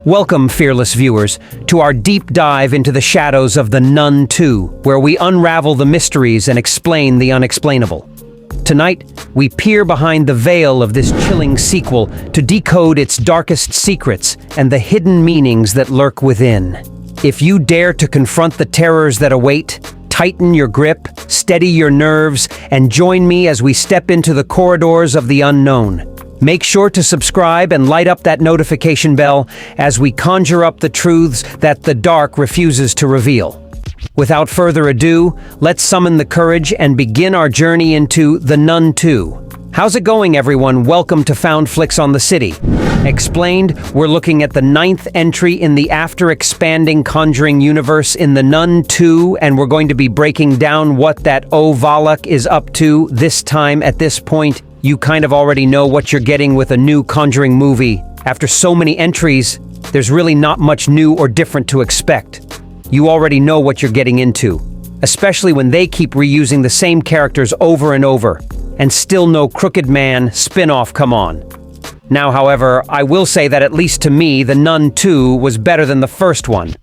Welcome, fearless viewers, to our deep dive into the shadows of The Nun 2, where we unravel the mysteries and explain the unexplainable. Tonight, we peer behind the veil of this chilling sequel to decode its darkest secrets and the hidden meanings that lurk within. If you dare to confront the terrors that await, tighten your grip, steady your nerves, and join me as we step into the corridors of the unknown. Make sure to subscribe and light up that notification bell as we conjure up the truths that the dark refuses to reveal. Without further ado, let's summon the courage and begin our journey into The Nun 2. How's it going, everyone? Welcome to Found Flicks on the City. Explained, we're looking at the 9th entry in the after-expanding Conjuring universe in The Nun 2, and we're going to be breaking down what that Valak is up to this time. At this point, you kind of already know what you're getting with a new Conjuring movie. After so many entries, there's really not much new or different to expect. You already know what you're getting into, especially when they keep reusing the same characters over and over, and still no Crooked Man spin-off come on. Now, however, I will say that at least to me, The Nun 2 was better than the first one.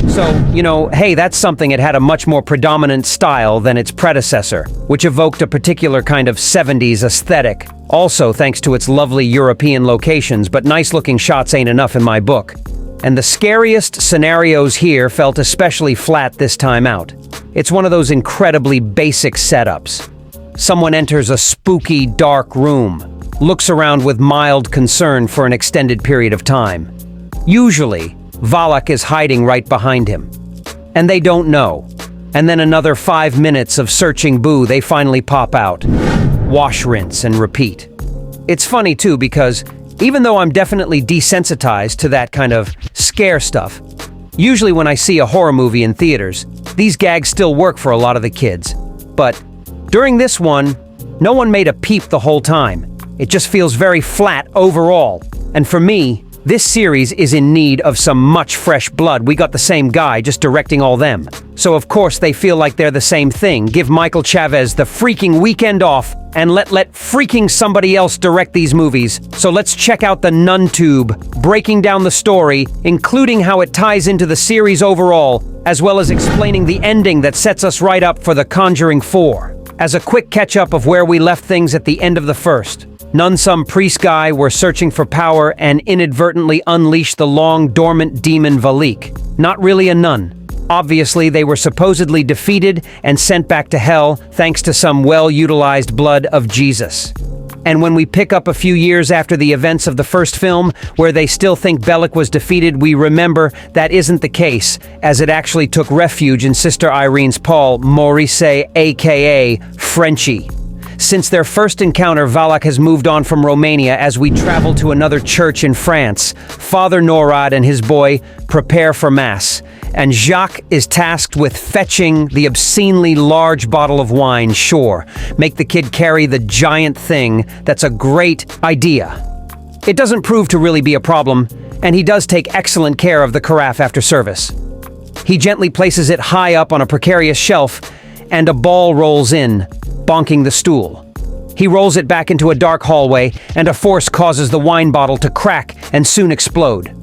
So, hey, that's something. It had a much more predominant style than its predecessor, which evoked a particular kind of 70s aesthetic. Also, thanks to its lovely European locations, but nice-looking shots ain't enough in my book. And the scariest scenarios here felt especially flat this time out. It's one of those incredibly basic setups. Someone enters a spooky, dark room, looks around with mild concern for an extended period of time. Usually, Valak is hiding right behind him. And they don't know. And then another 5 minutes of searching they finally pop out. Wash, rinse, and repeat. It's funny too, because even though I'm definitely desensitized to that kind of scare stuff, usually when I see a horror movie in theaters, these gags still work for a lot of the kids. But during this one, no one made a peep the whole time. It just feels very flat overall. And for me, this series is in need of some much fresh blood. We got the same guy, just directing all them. So of course they feel like they're the same thing. Give Michael Chaves the freaking weekend off and let freaking somebody else direct these movies. So let's check out the Nun Tube, breaking down the story, including how it ties into the series overall, as well as explaining the ending that sets us right up for The Conjuring 4. As a quick catch-up of where we left things at the end of the first, some priest guy were searching for power and inadvertently unleashed the long-dormant demon Valak. Not really a nun. Obviously, they were supposedly defeated and sent back to hell thanks to some well-utilized blood of Jesus. And when we pick up a few years after the events of the first film, where they still think Valak was defeated, we remember that isn't the case, as it actually took refuge in Sister Irene's Paul Maurice, aka Frenchie. Since their first encounter, Valak has moved on from Romania as we travel to another church in France. Father Norad and his boy prepare for Mass, and Jacques is tasked with fetching the obscenely large bottle of wine. Sure, make the kid carry the giant thing. That's a great idea. It doesn't prove to really be a problem, and he does take excellent care of the carafe after service. He gently places it high up on a precarious shelf, and a ball rolls in, bonking the stool. He rolls it back into a dark hallway, and a force causes the wine bottle to crack and soon explode,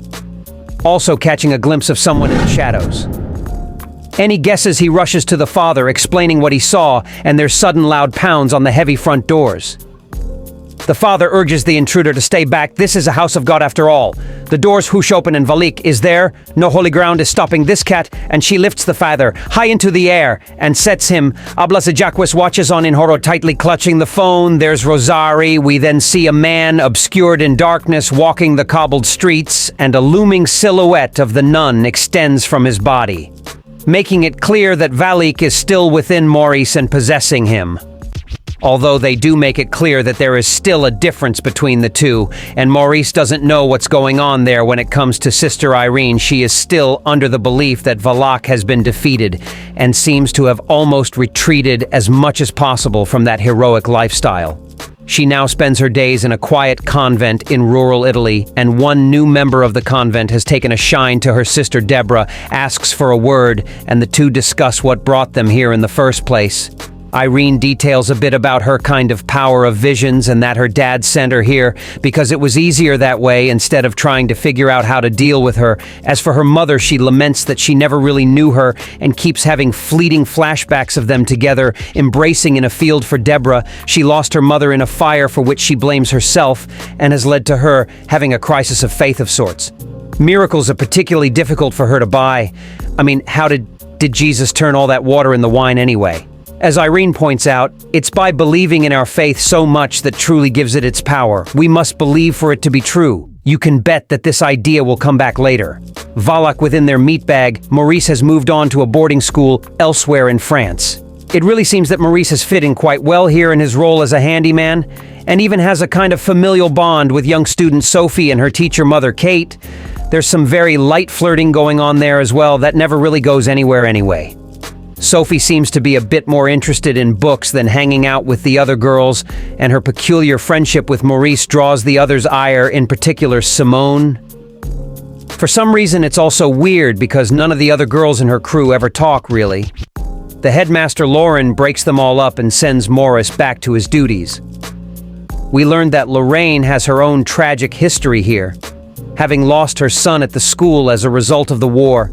also catching a glimpse of someone in the shadows. Any guesses? He rushes to the father, explaining what he saw, and there's sudden loud pounds on the heavy front doors. The father urges the intruder to stay back. This is a house of God after all. The doors whoosh open and Valak is there. No holy ground is stopping this cat, and she lifts the father high into the air and sets him. Blessed Jacques watches on in horror, tightly clutching the phone. There's Rosari. We then see a man obscured in darkness walking the cobbled streets, and a looming silhouette of the nun extends from his body, making it clear that Valak is still within Maurice and possessing him. Although they do make it clear that there is still a difference between the two, and Maurice doesn't know what's going on there when it comes to Sister Irene. She is still under the belief that Valak has been defeated, and seems to have almost retreated as much as possible from that heroic lifestyle. She now spends her days in a quiet convent in rural Italy, and one new member of the convent has taken a shine to her sister Deborah, asks for a word, and the two discuss what brought them here in the first place. Irene details a bit about her kind of power of visions and that her dad sent her here because it was easier that way instead of trying to figure out how to deal with her. As for her mother, she laments that she never really knew her and keeps having fleeting flashbacks of them together, embracing in a field for Deborah. She lost her mother in a fire for which she blames herself and has led to her having a crisis of faith of sorts. Miracles are particularly difficult for her to buy. I mean, how did Jesus turn all that water in the wine anyway? As Irene points out, it's by believing in our faith so much that truly gives it its power. We must believe for it to be true. You can bet that this idea will come back later. Valak within their meat bag, Maurice has moved on to a boarding school elsewhere in France. It really seems that Maurice has fit in quite well here in his role as a handyman, and even has a kind of familial bond with young student Sophie and her teacher mother Kate. There's some very light flirting going on there as well that never really goes anywhere anyway. Sophie seems to be a bit more interested in books than hanging out with the other girls, and her peculiar friendship with Maurice draws the others' ire, in particular Simone. For some reason, it's also weird because none of the other girls in her crew ever talk, really. The headmaster Lauren breaks them all up and sends Maurice back to his duties. We learned that Lorraine has her own tragic history here, having lost her son at the school as a result of the war.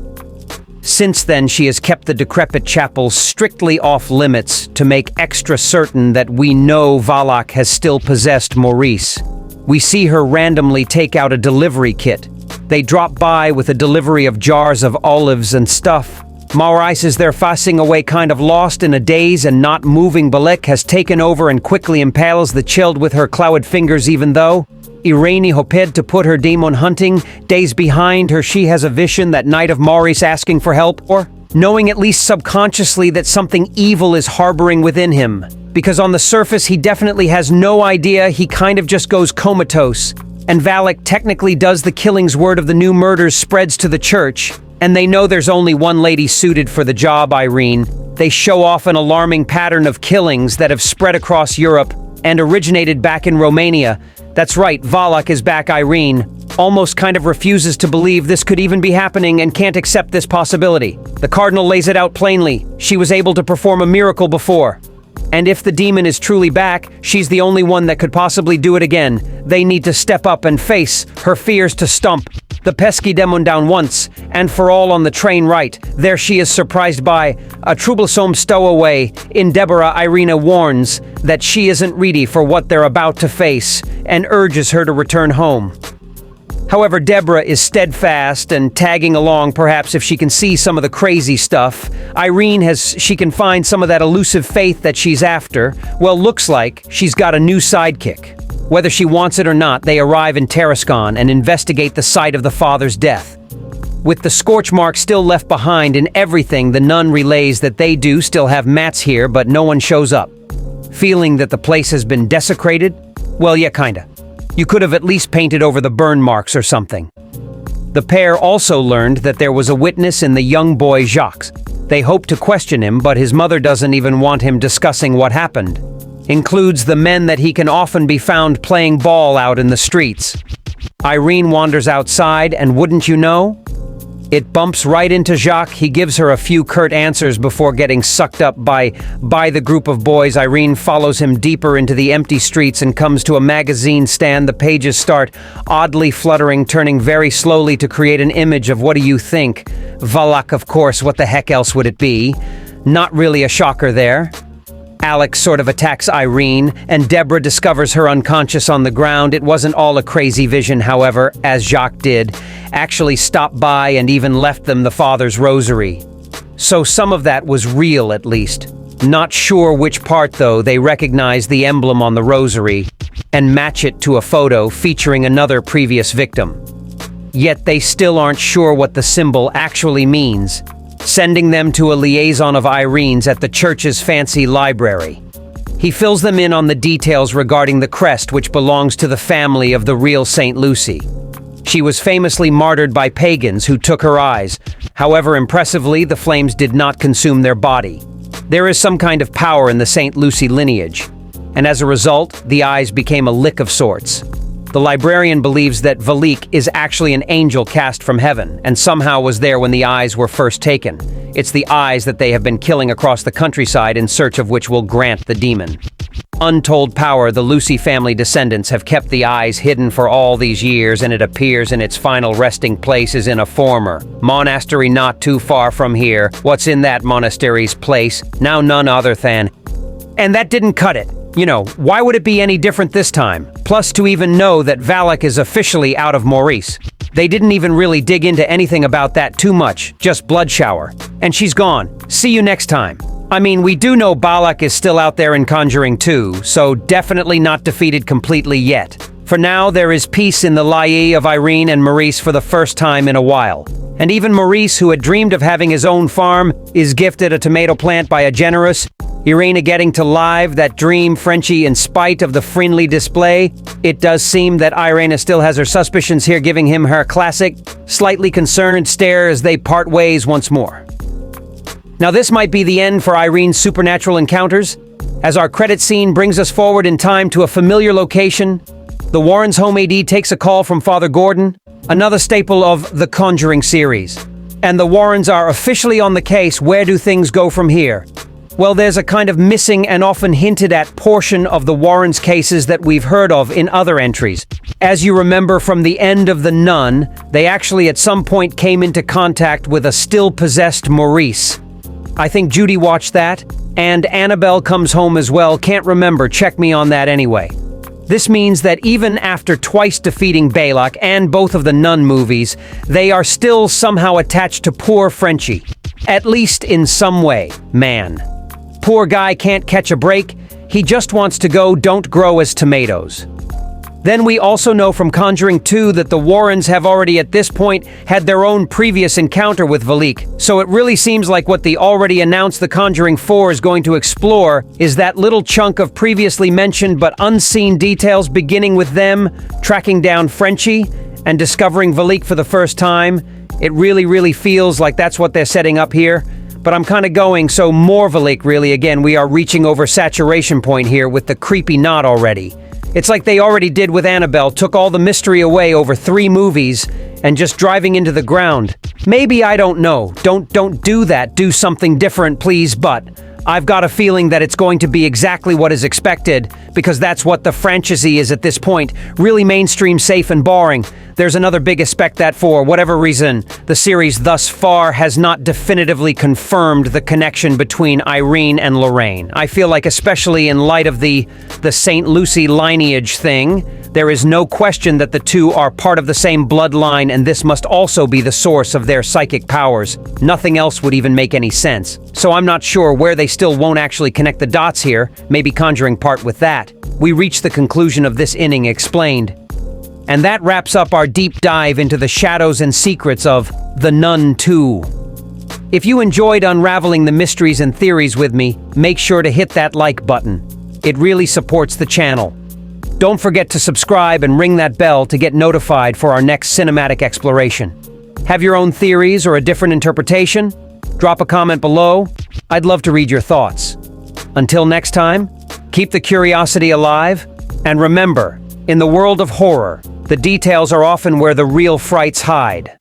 Since then, she has kept the decrepit chapel strictly off limits to make extra certain that we know Valak has still possessed Maurice. We see her randomly take out a delivery kit. They drop by with a delivery of jars of olives and stuff. Maurice is there fussing away, kind of lost in a daze and not moving. Valak has taken over and quickly impales the child with her clawed fingers, even though Irene hoped to put her demon hunting days behind her. She has a vision that night of Maurice asking for help, or knowing at least subconsciously that something evil is harboring within him. Because on the surface, he definitely has no idea, he kind of just goes comatose. And Valak technically does the killings. Word of the new murders spreads to the church, and they know there's only one lady suited for the job, Irene. They show off an alarming pattern of killings that have spread across Europe and originated back in Romania. That's right, Valak is back. Irene almost kind of refuses to believe this could even be happening and can't accept this possibility. The cardinal lays it out plainly. She was able to perform a miracle before. And if the demon is truly back, she's the only one that could possibly do it again. They need to step up and face her fears to stomp the pesky demon down once and for all on the train right. There she is, surprised by a troublesome stowaway. In Deborah, Irene warns that she isn't ready for what they're about to face and urges her to return home. However, Deborah is steadfast and tagging along, perhaps if she can see some of the crazy stuff. Irene she can find some of that elusive faith that she's after. Well, looks like she's got a new sidekick. Whether she wants it or not, they arrive in Tarascon and investigate the site of the father's death. With the scorch mark still left behind in everything, the nun relays that they do still have mats here, but no one shows up. Feeling that the place has been desecrated? Well, yeah, kinda. You could have at least painted over the burn marks or something. The pair also learned that there was a witness in the young boy Jacques. They hope to question him, but his mother doesn't even want him discussing what happened. Includes the men that he can often be found playing ball out in the streets. Irene wanders outside, and wouldn't you know, it bumps right into Jacques. He gives her a few curt answers before getting sucked up by the group of boys. Irene follows him deeper into the empty streets and comes to a magazine stand. The pages start oddly fluttering, turning very slowly to create an image of, what do you think? Valak, of course, what the heck else would it be? Not really a shocker there. Alex sort of attacks Irene, and Deborah discovers her unconscious on the ground. It wasn't all a crazy vision, however, as Jacques did actually stop by and even left them the father's rosary. So some of that was real, at least. Not sure which part, though. They recognize the emblem on the rosary and match it to a photo featuring another previous victim. Yet they still aren't sure what the symbol actually means, sending them to a liaison of Irene's at the church's fancy library. He fills them in on the details regarding the crest, which belongs to the family of the real Saint Lucy. She was famously martyred by pagans who took her eyes. However, impressively, the flames did not consume their body. There is some kind of power in the Saint Lucy lineage, and as a result, the eyes became a lick of sorts. The librarian believes that Valak is actually an angel cast from heaven, and somehow was there when the eyes were first taken. It's the eyes that they have been killing across the countryside in search of which will grant the demon. Untold power, the Lucy family descendants have kept the eyes hidden for all these years, and it appears in its final resting place is in a former monastery not too far from here. What's in that monastery's place? Now none other than... And that didn't cut it. You know, why would it be any different this time? Plus, to even know that Valak is officially out of Maurice. They didn't even really dig into anything about that too much, just blood shower. And she's gone. See you next time. I mean, we do know Valak is still out there in Conjuring 2, so definitely not defeated completely yet. For now, there is peace in the lie of Irene and Maurice for the first time in a while. And even Maurice, who had dreamed of having his own farm, is gifted a tomato plant by a generous Irene getting to live that dream Frenchie in spite of the friendly display. It does seem that Irene still has her suspicions here, giving him her classic, slightly concerned stare as they part ways once more. Now this might be the end for Irene's supernatural encounters, as our credit scene brings us forward in time to a familiar location. The Warrens' home AD takes a call from Father Gordon, another staple of the Conjuring series. And the Warrens are officially on the case. Where do things go from here? Well, there's a kind of missing and often hinted at portion of the Warrens' cases that we've heard of in other entries. As you remember from the end of The Nun, they actually at some point came into contact with a still-possessed Maurice. I think Judy watched that, and Annabelle comes home as well. Can't remember, check me on that anyway. This means that even after twice defeating Valak and both of the Nun movies, they are still somehow attached to poor Frenchie. At least in some way, man. Poor guy can't catch a break. He just wants to go, don't grow as tomatoes. Then we also know from Conjuring 2 that the Warrens have already at this point had their own previous encounter with Valak, so it really seems like what the already announced The Conjuring 4 is going to explore is that little chunk of previously mentioned but unseen details, beginning with them tracking down Frenchie and discovering Valak for the first time. It really feels like that's what they're setting up here. But I'm kind of going, so more Valak really. Again, we are reaching over saturation point here with the creepy knot already. It's like they already did with Annabelle, took all the mystery away over 3 movies and just driving into the ground. Maybe, I don't know. Don't do that. Do something different, please, but I've got a feeling that it's going to be exactly what is expected, because that's what the franchise is at this point. Really mainstream, safe, and boring. There's another big aspect that for whatever reason, the series thus far has not definitively confirmed the connection between Irene and Lorraine. I feel like, especially in light of the St. Lucy lineage thing, there is no question that the two are part of the same bloodline, and this must also be the source of their psychic powers. Nothing else would even make any sense. So I'm not sure where they still won't actually connect the dots here, maybe Conjuring part with that. We reach the conclusion of this inning explained. And that wraps up our deep dive into the shadows and secrets of The Nun 2. If you enjoyed unraveling the mysteries and theories with me, make sure to hit that like button. It really supports the channel. Don't forget to subscribe and ring that bell to get notified for our next cinematic exploration. Have your own theories or a different interpretation? Drop a comment below. I'd love to read your thoughts. Until next time, keep the curiosity alive, and remember, in the world of horror, the details are often where the real frights hide.